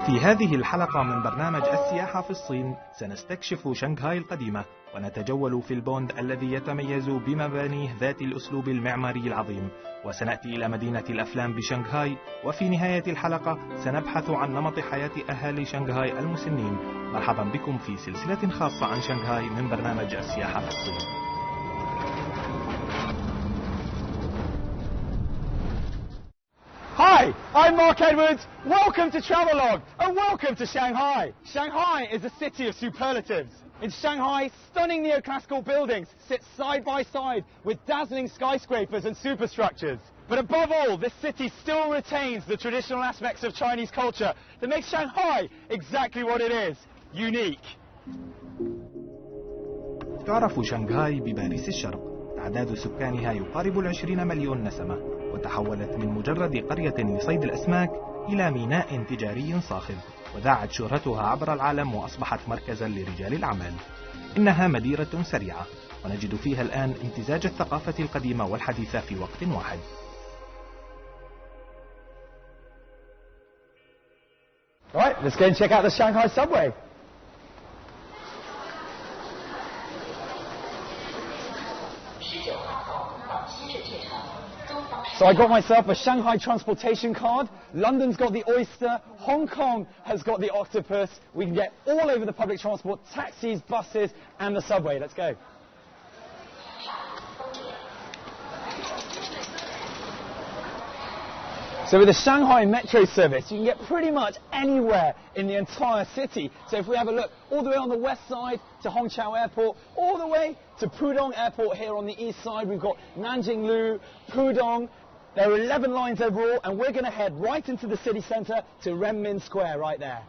في هذه الحلقة من برنامج السياحة في الصين سنستكشف شانغهاي القديمة ونتجول في البوند الذي يتميز بمبانيه ذات الأسلوب المعماري العظيم، وسنأتي إلى مدينة الأفلام بشانغهاي. وفي نهاية الحلقة سنبحث عن نمط حياة أهالي شانغهاي المسنين. مرحبا بكم في سلسلة خاصة عن شانغهاي من برنامج السياحة في الصين. Hi, I'm Mark Edwards. Welcome to Travelog and welcome to Shanghai. Shanghai is a city of superlatives. In Shanghai, stunning neoclassical buildings sit side by side with dazzling skyscrapers and superstructures. But above all, this city still retains the traditional aspects of Chinese culture that makes Shanghai exactly what it is, unique. تعرف شانغهاي بباريس الشرق. تعداد سكانها يقارب 20 مليون نسمة، وتحولت من مجرد قرية لصيد الأسماك إلى ميناء تجاري صاخب، وذاعت شهرتها عبر العالم وأصبحت مركزا لرجال الأعمال. إنها مدينة سريعة، ونجد فيها الآن امتزاج الثقافة القديمة والحديثة في وقت واحد. Right, let's go and check out the Shanghai subway. So I got myself a Shanghai transportation card. London's got the oyster. Hong Kong has got the octopus. We can get all over the public transport, taxis, buses, and the subway. Let's go. So with the Shanghai Metro service, you can get pretty much anywhere in the entire city. So if we have a look all the way on the west side to Hongqiao Airport, all the way to Pudong Airport here on the east side, we've got Nanjinglu, Pudong. There are 11 lines overall, and we're going to head right into the city centre to Renmin Square right there.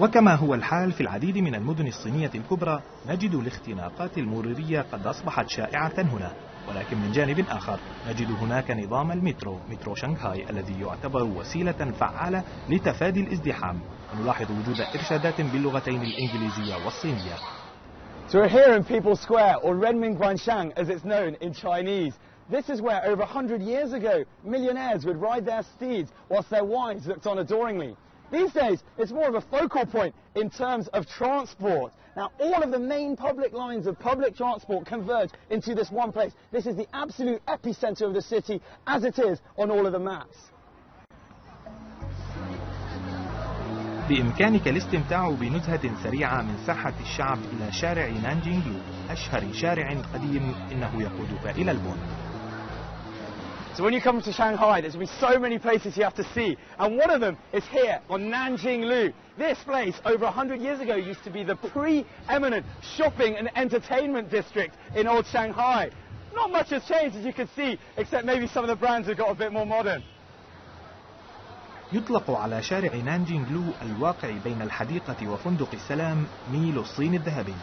وكما هو الحال في العديد من المدن الصينية الكبرى، نجد الاختناقات المرورية قد أصبحت شائعة هنا. ولكن من جانب آخر نجد هناك نظام المترو، مترو شانغهاي، الذي يعتبر وسيلة فعالة لتفادي الازدحام. ونلاحظ وجود إرشادات باللغتين الإنجليزية والصينية. So we're here in People's Square, or Renmin Guanxiang as it's known in Chinese. This is where over 100 years ago millionaires would ride their steeds whilst their wives looked on adoringly. These days it's more of a focal point in terms of transport. Now all of the main public lines of public transport converge into this one place. This is the absolute epicenter of the city as it is on all of the maps. بإمكانك الاستمتاع بنزهة سريعة من ساحة الشعب إلى شارع نانجينغلو، أشهر شارع قديم إنه يقودك إلى البون. So when you come to Shanghai, there's going to be so many places you have to see, and one of them is here on Nanjinglu. This place, over 100 years ago, used to be the pre-eminent shopping and entertainment district in old Shanghai. Not much has changed, as you can see, except maybe some of the brands have got a bit more modern. يطلق على شارع نانجينغلو الواقع بين الحديقة وفندق السلام ميل الصين الذهبي.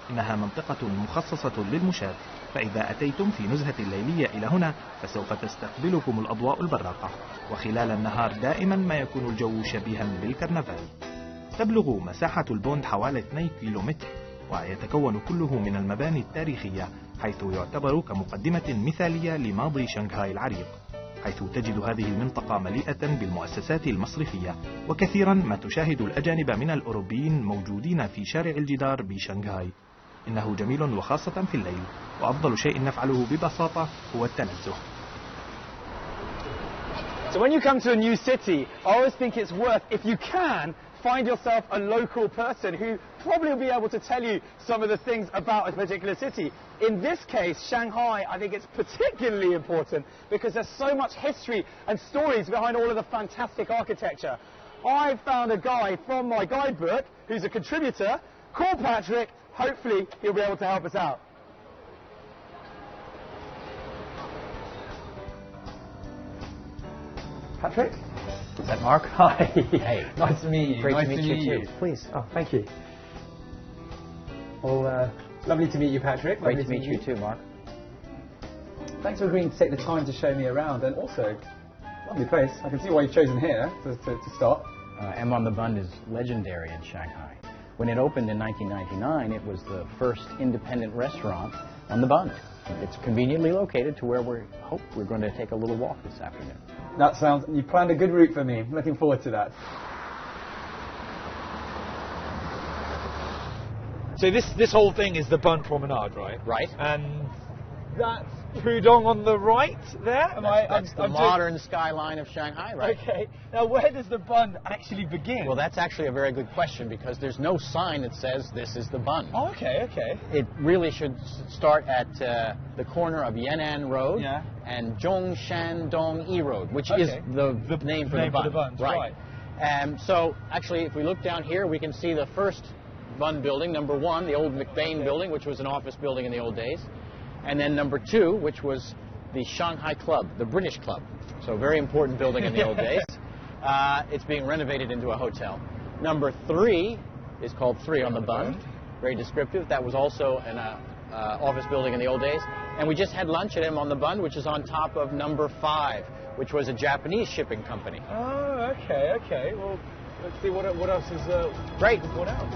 إنها منطقة مخصصة للمشاة، فإذا أتيتم في نزهة الليلية إلى هنا فسوف تستقبلكم الأضواء البراقة، وخلال النهار دائما ما يكون الجو شبيها بالكرنفال. تبلغ مساحة البوند حوالي 2 كيلومتر، ويتكون كله من المباني التاريخية، حيث يعتبر كمقدمة مثالية لماضي شانغهاي العريق، حيث تجد هذه المنطقة مليئة بالمؤسسات المصرفية، وكثيرا ما تشاهد الأجانب من الأوروبيين موجودين في شارع الجدار بشانغهاي. إنه جميل وخاصة في الليل، وأفضل شيء نفعله ببساطة هو التنزه. So when you come to a new city, I always think it's worth, if you can, find yourself a local person who probably will be able to tell you some of the things about a particular city. In this case, Shanghai, I think it's particularly important because there's so much history and stories behind all of the fantastic architecture. I found a guy from my guidebook who's a contributor called Patrick. Hopefully he'll be able to help us out. Patrick? Is that Mark? Hi. Hey. Nice to meet you. Great nice to meet you too. Please. Oh, thank you. Well, lovely to meet you, Patrick. Great to meet you too, Mark. Thanks for agreeing to take the time to show me around, and also, lovely place. I can see why you've chosen here to start. M on the Bund is legendary in Shanghai. When it opened in 1999, it was the first independent restaurant on the Bund. It's conveniently located to where we hope we're going to take a little walk this afternoon. That sounds... You planned a good route for me. I'm looking forward to that. So this whole thing is the Bund Promenade, right? Right. And that's Pudong on the right there? That's the modern skyline of Shanghai, right? Okay. Now, where does the Bund actually begin? Well, that's actually a very good question because there's no sign that says this is the Bund. Oh, okay, okay. It really should start at the corner of Yan'an Road and Zhongshan Yi Road, which is the name for the Bund. Right. So, actually, if we look down here, we can see the first Bund building, number 1, the old McBain building, which was an office building in the old days. And then number 2, which was the Shanghai Club, the British Club. So a very important building in the old days. It's being renovated into a hotel. Number 3 is called 3 on the Bund. Very descriptive. That was also an office building in the old days. And we just had lunch at him on the Bund, which is on top of number 5, which was a Japanese shipping company. Oh, okay, okay. Well, let's see what else is... Great. What else?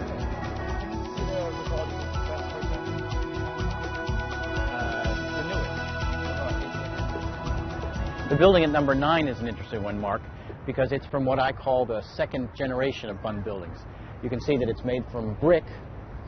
The building at number 9 is an interesting one, Mark, because it's from what I call the second generation of Bund buildings. You can see that it's made from brick,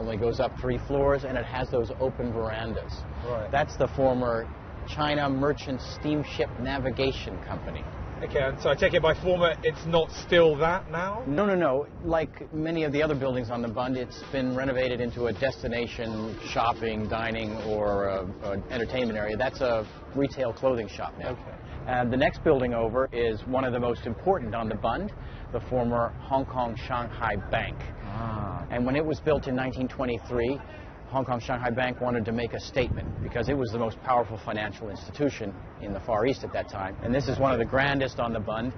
only goes up 3 floors, and it has those open verandas. Right. That's the former China Merchant Steamship Navigation Company. Okay, and so I take it by former, it's not still that now? No, no, no. Like many of the other buildings on the Bund, it's been renovated into a destination shopping, dining, or entertainment area. That's a retail clothing shop now. Okay. And the next building over is one of the most important on the Bund, the former Hong Kong Shanghai Bank. Ah. And when it was built in 1923, Hong Kong Shanghai Bank wanted to make a statement because it was the most powerful financial institution in the Far East at that time. And this is one of the grandest on the Bund.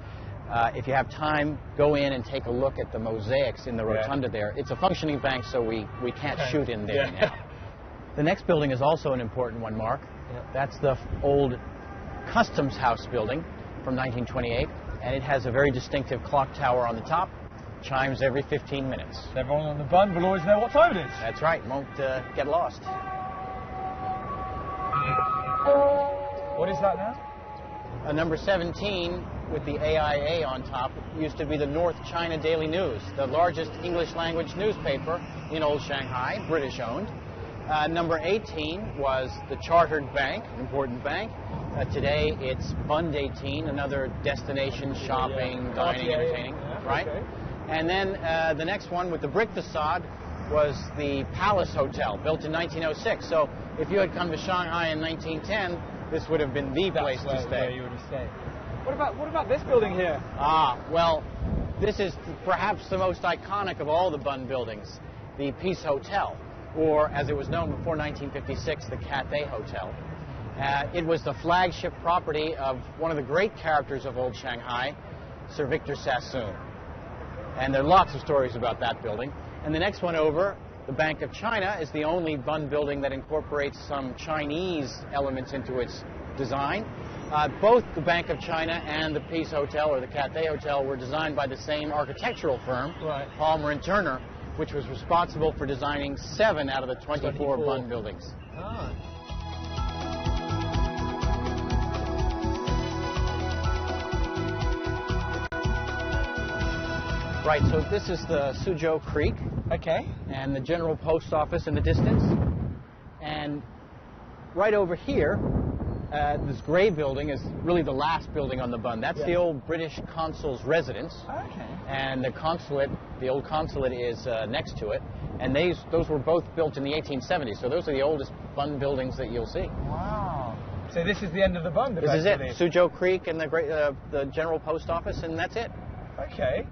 If you have time, go in and take a look at the mosaics in the rotunda there. It's a functioning bank, so we can't shoot in there now. The next building is also an important one, Mark. That's the old Customs House building from 1928, and it has a very distinctive clock tower on the top. Chimes every 15 minutes. Everyone on the Bund will always know what time it is. That's right, won't get lost. What is that now? Number 17 with the AIA on top used to be the North China Daily News, the largest English language newspaper in old Shanghai, British owned. Number 18 was the Chartered Bank, an important bank. Today it's Bund 18, another destination shopping, dining, entertaining, right? Okay. And then the next one with the brick facade was the Palace Hotel, built in 1906. So if you had come to Shanghai in 1910, this would have been the place to stay. Where you would have stayed. What about this building here? Well, this is perhaps the most iconic of all the Bund buildings, the Peace Hotel, or as it was known before 1956, the Cathay Hotel. It was the flagship property of one of the great characters of old Shanghai, Sir Victor Sassoon. And there are lots of stories about that building. And the next one over, the Bank of China, is the only Bund building that incorporates some Chinese elements into its design. Both the Bank of China and the Peace Hotel, or the Cathay Hotel, were designed by the same architectural firm, Palmer & Turner, which was responsible for designing 7 out of the 24 Bund buildings. Ah. Right, so this is the Suzhou Creek. Okay. And the General Post Office in the distance. And right over here, this gray building is really the last building on the Bund. That's the old British consul's residence. Okay. And the consulate, the old consulate, is next to it. And those were both built in the 1870s. So those are the oldest Bund buildings that you'll see. Wow. So this is the end of the Bund, This is it. Suzhou Creek and the General Post Office, and that's it. Okay.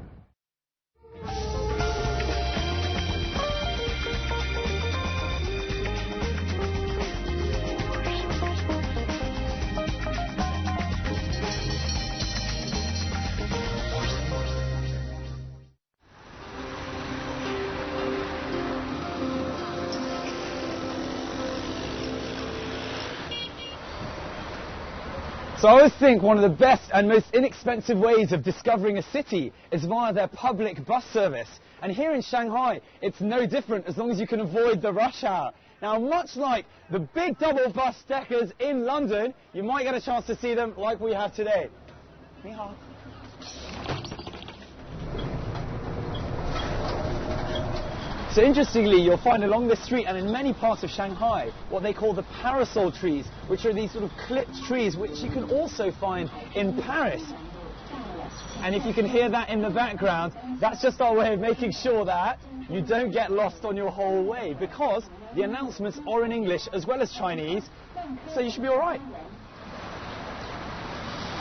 So I always think one of the best and most inexpensive ways of discovering a city is via their public bus service. And here in Shanghai, it's no different as long as you can avoid the rush hour. Now, much like the big double bus deckers in London, you might get a chance to see them like we have today. So interestingly, you'll find along this street and in many parts of Shanghai what they call the parasol trees, which are these sort of clipped trees which you can also find in Paris. And if you can hear that in the background, that's just our way of making sure that you don't get lost on your whole way, because the announcements are in English as well as Chinese, so you should be all right.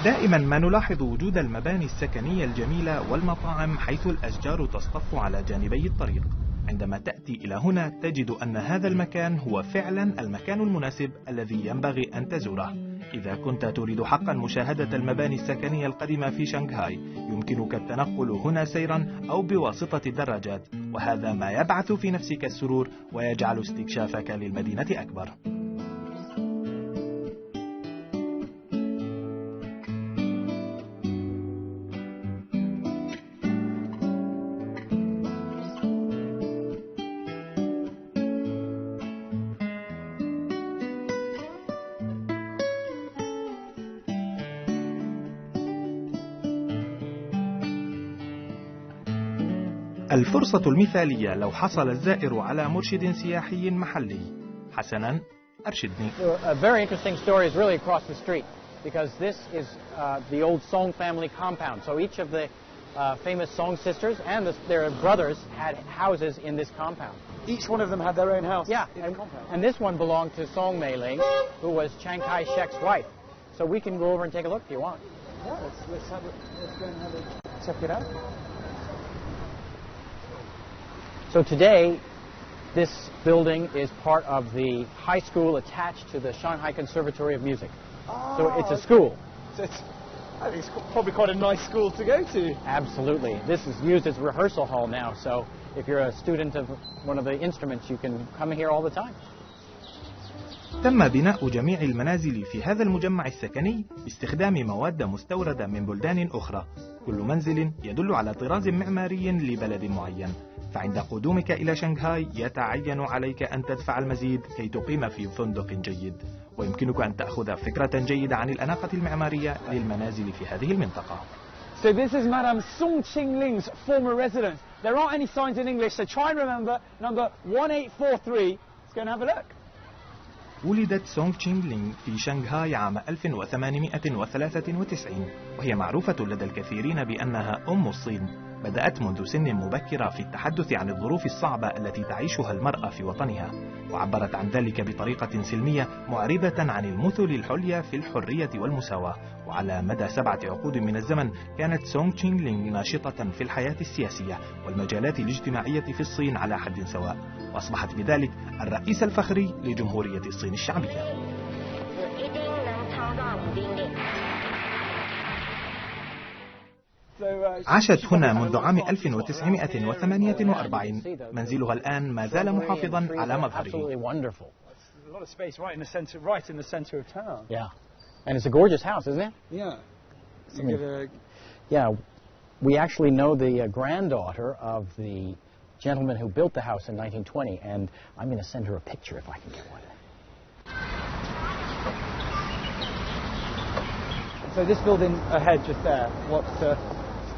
دائما ما نلاحظ وجود المباني السكنية الجميلة والمطاعم حيث الأشجار تصطف على جانبي الطريق. عندما تأتي إلى هنا تجد أن هذا المكان هو فعلا المكان المناسب الذي ينبغي أن تزوره. إذا كنت تريد حقا مشاهدة المباني السكنية القديمة في شانغهاي، يمكنك التنقل هنا سيرا أو بواسطة الدراجات، وهذا ما يبعث في نفسك السرور ويجعل استكشافك للمدينة أكبر. الفرصة المثالية لو حصل الزائر على مرشد سياحي محلي. حسنا، أرشدني. A very interesting story is really across the street, because this is the old Song family compound. So each of the famous Song sisters and their brothers had houses in this compound. Each one of them had their own house. Yeah, and this one belonged to Song Meiling, who was Chiang Kai-shek's wife. So we can go over and take a look if you want. Yeah, let's go and have a check it out. So today, this building is part of the high school attached to the Shanghai Conservatory of Music. So it's a school. So I think it's probably quite a nice school to go to. Absolutely. This is used as a rehearsal hall now, so if you're a student of one of the instruments, you can come here all the time. تم بناء جميع المنازل في هذا المجمع السكني باستخدام مواد مستوردة من بلدان أخرى. كل منزل يدل على طراز معماري لبلد معين. فعند قدومك إلى شانغهاي يتعين عليك أن تدفع المزيد كي تقيم في فندق جيد، ويمكنك أن تأخذ فكرة جيدة عن الأناقة المعمارية للمنازل في هذه المنطقة. So this is Madame Song Qingling's former residence. There aren't any signs in English, so try and remember number 1843. Let's go and have a look. ولدت سونغ تشينغ لينغ في شانغهاي عام 1893، وهي معروفة لدى الكثيرين بأنها أم الصين. بدأت منذ سن مبكرة في التحدث عن الظروف الصعبة التي تعيشها المرأة في وطنها، وعبرت عن ذلك بطريقة سلمية معربة عن المثل الحلية في الحرية والمساواة. وعلى مدى 7 عقود من الزمن كانت سونغ تشينغ لينغ ناشطة في الحياة السياسية والمجالات الاجتماعية في الصين على حد سواء، وأصبحت بذلك الرئيس الفخري لجمهورية الصين الشعبية. عاشت هنا منذ عام 1948. منزلها الآن ما زال محافظا على مظهره. And it's a gorgeous house, isn't it? Yeah. Yeah, we actually know the granddaughter of the gentleman who built the house in 1920, and I'm going to send her a picture if I can get one. So this building ahead just there,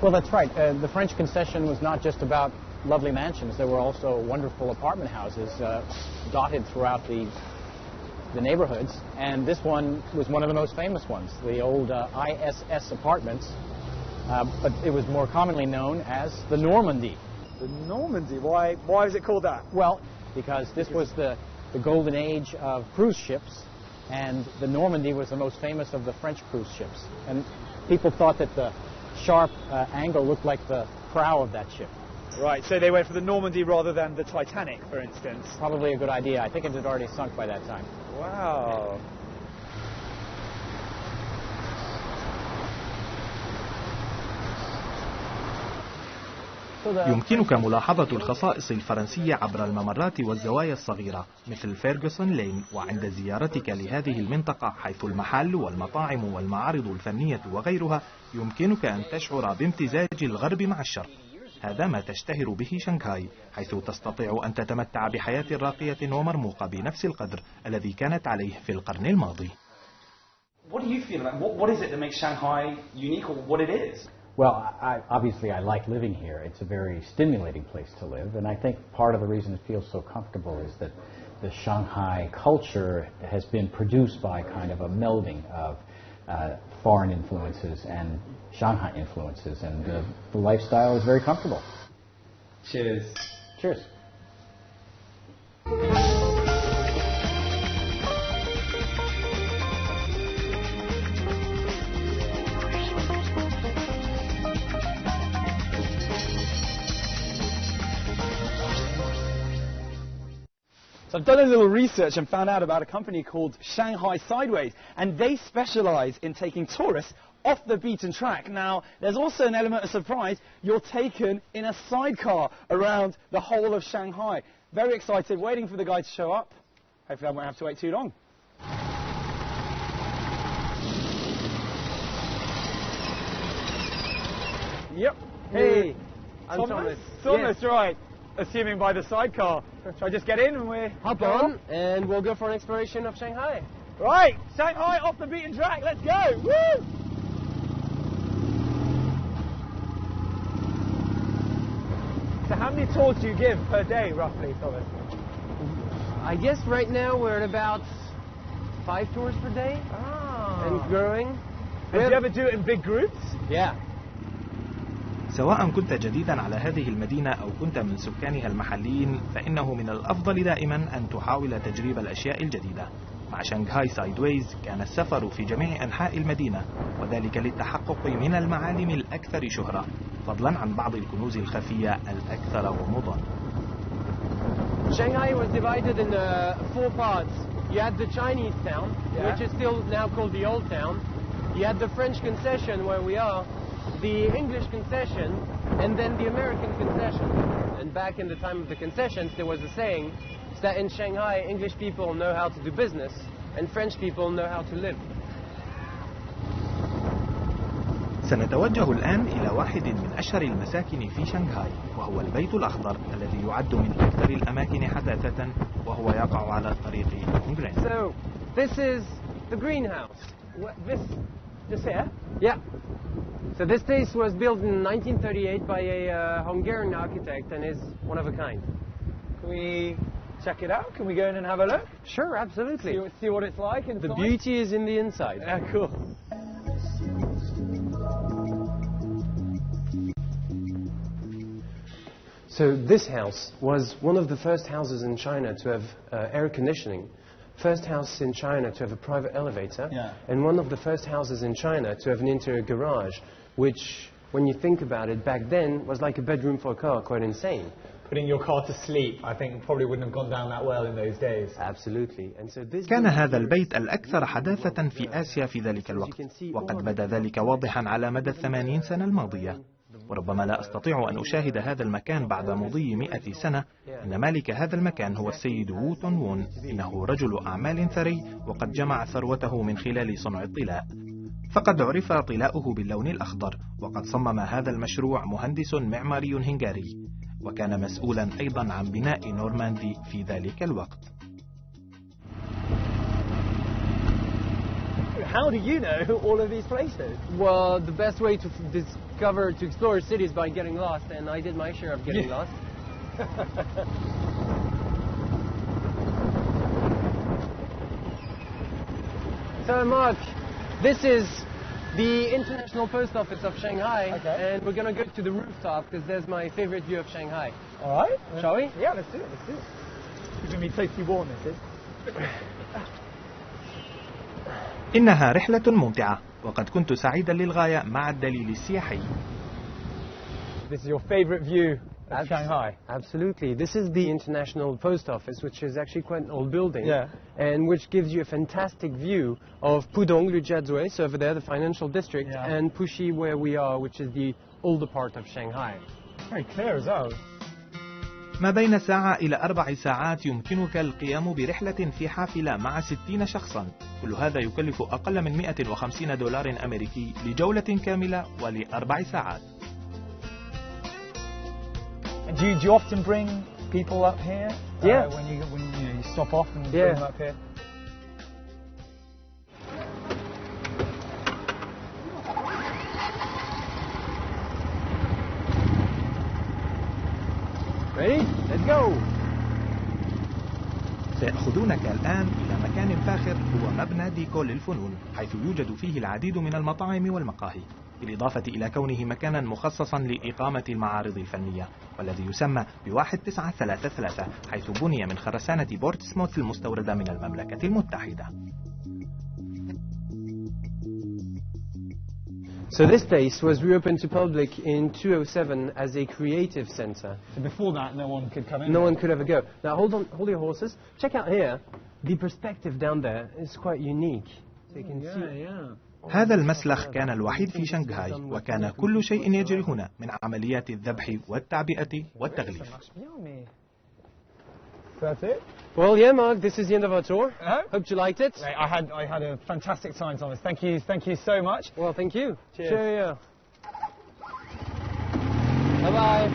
Well, that's right. The French concession was not just about lovely mansions. There were also wonderful apartment houses dotted throughout the neighborhoods, and this one was one of the most famous ones, the old ISS apartments, but it was more commonly known as the Normandy. The Normandy? Why is it called that? Well, because this was the golden age of cruise ships, and the Normandy was the most famous of the French cruise ships, and people thought that the sharp angle looked like the prow of that ship. Right, so they went for the Normandy rather than the Titanic, for instance. Probably a good idea. I think it had already sunk by that time. Wow. يمكنك ملاحظة الخصائص الفرنسية عبر الممرات والزوايا الصغيرة مثل فيرغسون لين، وعند زيارتك لهذه المنطقة حيث المحال والمطاعم والمعارض الفنية وغيرها يمكنك أن تشعر بامتزاج الغرب مع الشرق. هذا ما تشتهر به شانغهاي، حيث تستطيع أن تتمتع بحياة راقية ومرموقة بنفس القدر الذي كانت عليه في القرن الماضي. What do you feel about what is it that makes Shanghai unique, or what it is? Well, obviously I like living here. It's a very stimulating place to live, and I think part of the reason it feels so comfortable is that the Shanghai culture has been produced by kind of a melding of foreign influences and Shanghai influences, and the lifestyle is very comfortable. Cheers. Cheers. So I've done a little research and found out about a company called Shanghai Sideways, and they specialize in taking tourists off the beaten track. Now, there's also an element of surprise. You're taken in a sidecar around the whole of Shanghai. Very excited, waiting for the guy to show up. Hopefully I won't have to wait too long. Yep. Hey, I'm Thomas. Thomas, Yes. right. Assuming by the sidecar. Shall I just get in and we're... Hop on, and we'll go for an exploration of Shanghai. Right, Shanghai off the beaten track, let's go! Woo! So how many tours do you give per day, roughly, Thomas? I guess right now we're at about 5 tours per day, and growing. And do you ever do it in big groups? Yeah. سواء كنت جديدا على هذه المدينة أو كنت من سكانها المحليين، فإنه من الأفضل دائما أن تحاول تجريب الأشياء الجديدة. مع شانغهاي سايدويز كان السفر في جميع أنحاء المدينة، وذلك للتحقق من المعالم الأكثر شهرة، فضلا عن بعض الكنوز الخفية الأكثر غموضا. Shanghai was divided in 4 parts. You had the Chinese town, which is still now called the Old Town. You had the French concession where we are, the English concession, and then the American concession. And back in the time of the concessions, there was a saying that in Shanghai, English people know how to do business, and French people know how to live. سنتوجه الآن إلى واحد من أشهر المساكن في شانغهاي، وهو البيت الأخضر الذي يعد من أكثر الأماكن حداثة، وهو يقع على طريق هونغرين. So, this is the greenhouse. This here? Yeah. So this place was built in 1938 by a Hungarian architect and is one of a kind. Can we check it out? Can we go in and have a look? Sure, absolutely. See what it's like inside? The beauty is in the inside. Yeah, cool. So this house was one of the first houses in China to have air conditioning. First house in China to have a private elevator, and one of the first houses in China to have an interior garage, which, when you think about it, back then was like a bedroom for a car, quite insane. Putting your car to sleep, I think probably wouldn't have gone down that well in those days. Absolutely. And so this كان هذا البيت الأكثر حداثة في آسيا في ذلك الوقت، وقد بدا ذلك واضحا على مدى 80 سنة الماضية. وربما لا أستطيع أن أشاهد هذا المكان بعد مضي 100 سنة، إن مالك هذا المكان هو السيد وو تون وون. إنه رجل أعمال ثري، وقد جمع ثروته من خلال صنع الطلاء. فقد عرف طلاؤه باللون الأخضر، وقد صمم هذا المشروع مهندس معماري هنغاري، وكان مسؤولا أيضا عن بناء نورماندي في ذلك الوقت. How do you know all of these places? Well, the best way to explore a city is by getting lost, and I did my share of getting lost. So, Mark, this is the International Post Office of Shanghai, and we're going to go to the rooftop because there's my favorite view of Shanghai. All right. Shall we? Yeah, let's do it. Keeping me totally warm, this is. إنها رحلة ممتعة، وقد كنت سعيدا للغاية مع الدليل السياحي. This is your favorite view of Shanghai? Absolutely. This is the International Post Office, which is actually quite an old building, and which gives you a fantastic view of Pudong, Lujiazui, so over there, the financial district, and Puxi, where we are, which is the older part of Shanghai. Very clear as well. ما بين ساعة إلى 4 ساعات يمكنك القيام برحلة في حافلة مع 60 شخصا. كل هذا يكلف أقل من $150 أمريكي لجولة كاملة ول4 ساعات. And do you often bring people up here? Yeah. When you stop off and bring them up here? Ready? Let's go! سيأخذونك الآن إلى مكان فاخر هو مبنى ديكو للفنون، حيث يوجد فيه العديد من المطاعم والمقاهي، بالإضافة إلى كونه مكانا مخصصا لإقامة المعارض الفنية، والذي يسمى ب1933 حيث بني من خرسانة بورتسموث المستوردة من المملكة المتحدة. So this place was reopened to public in 2007 as a creative center. So before that, no one could come in. No one could ever go. Now hold your horses. Check out here. The perspective down there is quite unique. So you can see. هذا المسلخ كان الوحيد في شنغهاي، وكان كل شيء يجري هنا من عمليات الذبح والتعبئة والتغليف. That's it. Well, yeah, Mark, this is the end of our tour. Hope you liked it. I had a fantastic time, Thomas. Thank you so much. Well, thank you. Cheers. Cheerio. Bye-bye.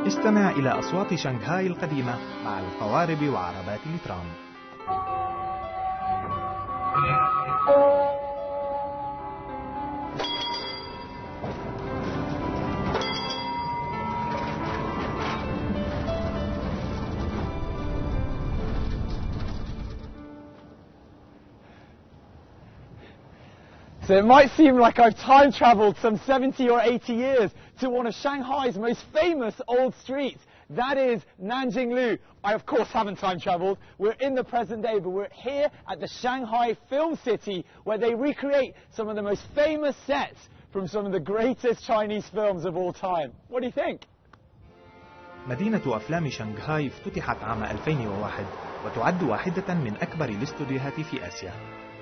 استمع إلى أصوات شانغهاي القديمة مع القوارب وعربات الترام. So it might seem like I've time traveled some 70 or 80 years to one of Shanghai's most famous old streets. That is Nanjinglu. I of course haven't time traveled. We're in the present day, but we're here at the Shanghai Film City where they recreate some of the most famous sets from some of the greatest Chinese films of all time. What do you think? مدينة أفلام شانغهاي افتتحت عام 2001 وتعد واحدة من أكبر الاستوديوهات في آسيا.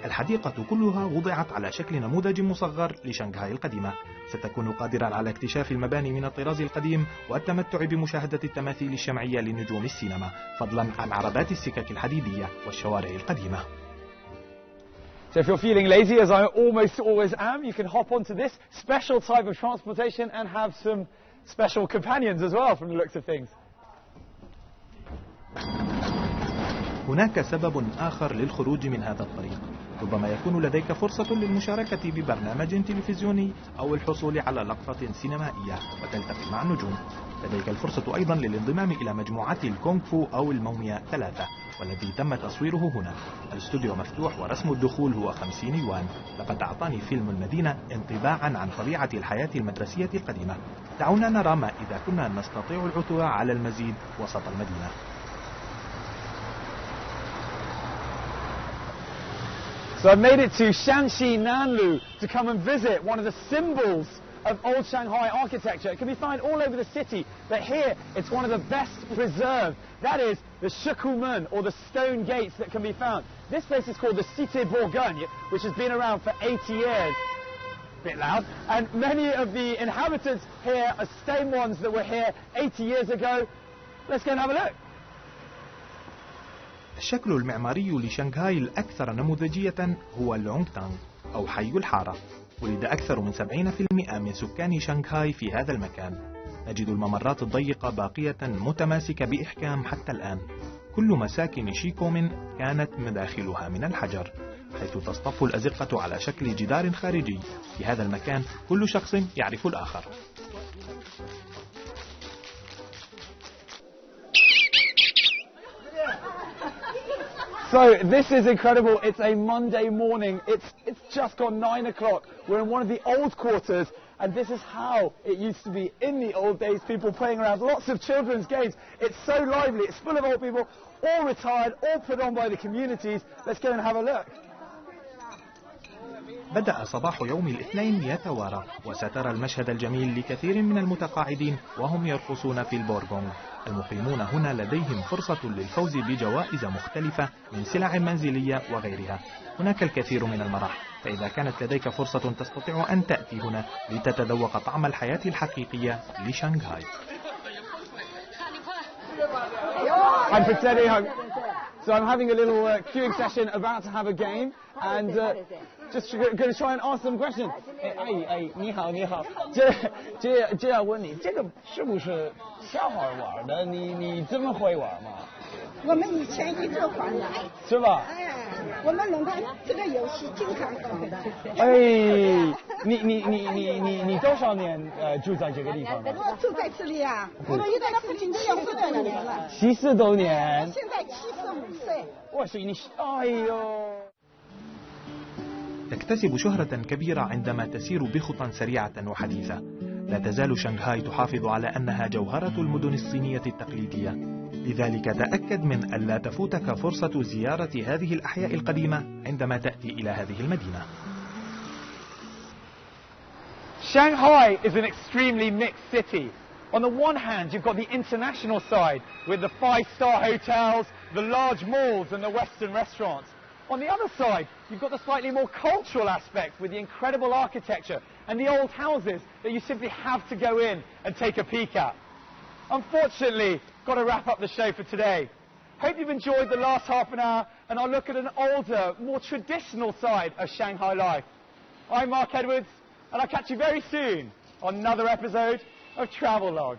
الحديقة كلها وضعت على شكل نموذج مصغر لشانغهاي القديمة. ستكون قادرا على اكتشاف المباني من الطراز القديم والتمتع بمشاهدة التماثيل الشمعية لنجوم السينما، فضلا عن عربات السكك الحديدية والشوارع القديمة. So if you're feeling lazy, as I almost always am, you can hop onto this special type of transportation and have some special companions as well from the looks of things. هناك سبب آخر للخروج من هذا الطريق. ربما يكون لديك فرصة للمشاركة ببرنامج تلفزيوني أو الحصول على لقطة سينمائية وتلتقي مع النجوم. لديك الفرصة أيضا للانضمام إلى مجموعات الكونغ فو أو الموميا 3 والذي تم تصويره هنا. الاستوديو مفتوح ورسم الدخول هو 50 يوان. لقد أعطاني فيلم المدينة انطباعا عن طبيعة الحياة المدرسية القديمة. دعونا نرى ما إذا كنا نستطيع العثور على المزيد وسط المدينة. So I made it to Shanxi Nanlu to come and visit one of the symbols of old Shanghai architecture. It can be found all over the city, but here it's one of the best preserved. That is the Shikumen, or the stone gates that can be found. This place is called the Cité Bourgogne, which has been around for 80 years. Bit loud. And many of the inhabitants here are same ones that were here 80 years ago. Let's go and have a look. الشكل المعماري لشانغهاي الأكثر نموذجية هو العونغ تانغ أو حي الحارة. ولد أكثر من 70% من سكان شانغهاي في هذا المكان. نجد الممرات الضيقة باقية متماسكة بإحكام حتى الآن. كل مساكن شيكومين كانت مداخلها من الحجر، حيث تصطف الأزقة على شكل جدار خارجي. في هذا المكان كل شخص يعرف الآخر. So this is incredible. It's a Monday morning. It's just gone 9 o'clock. We're in one of the old quarters, and this is how it used to be in the old days. People playing around, lots of children's games. It's so lively. It's full of old people, all retired, all put on by the communities. Let's go and have a look. بدأ صباح يوم الاثنين يتوارى، وسترى المشهد الجميل لكثير من المتقاعدين وهم يرقصون في البورغونغ. المقيمون هنا لديهم فرصة للفوز بجوائز مختلفة من سلع منزلية وغيرها. هناك الكثير من المرح، فإذا كانت لديك فرصة تستطيع أن تأتي هنا لتتذوق طعم الحياة الحقيقية لشانغهاي. I'm pretending So I'm having a little queuing session, about to have a game, and just going to try and ask some questions. 哎，你好，这要问你，这个是不是小孩玩的？你这么会玩吗？我们以前一直玩来，是吧？哎，我们弄的这个游戏经常玩的。哎，你多少年住在这个地方呢？我住在这里啊，我们在附近70多年了。70多年。现在75岁。我是你，哎呦。 تكتسب شهرة كبيرة عندما تسير بخطى سريعة وحديثة. لا تزال شانغهاي تحافظ على أنها جوهرة المدن الصينية التقليدية. لذلك تأكد من ألا تفوتك فرصة زيارة هذه الأحياء القديمة عندما تأتي إلى هذه المدينة. Shanghai is an extremely mixed city. On the one hand, you've got the international side with the five-star hotels, the large malls and the Western restaurants. On the other side, you've got the slightly more cultural aspect with the incredible architecture and the old houses that you simply have to go in and take a peek at. Unfortunately, got to wrap up the show for today. Hope you've enjoyed the last half an hour, and I'll look at an older, more traditional side of Shanghai life. I'm Mark Edwards, and I'll catch you very soon on another episode of Travel Log.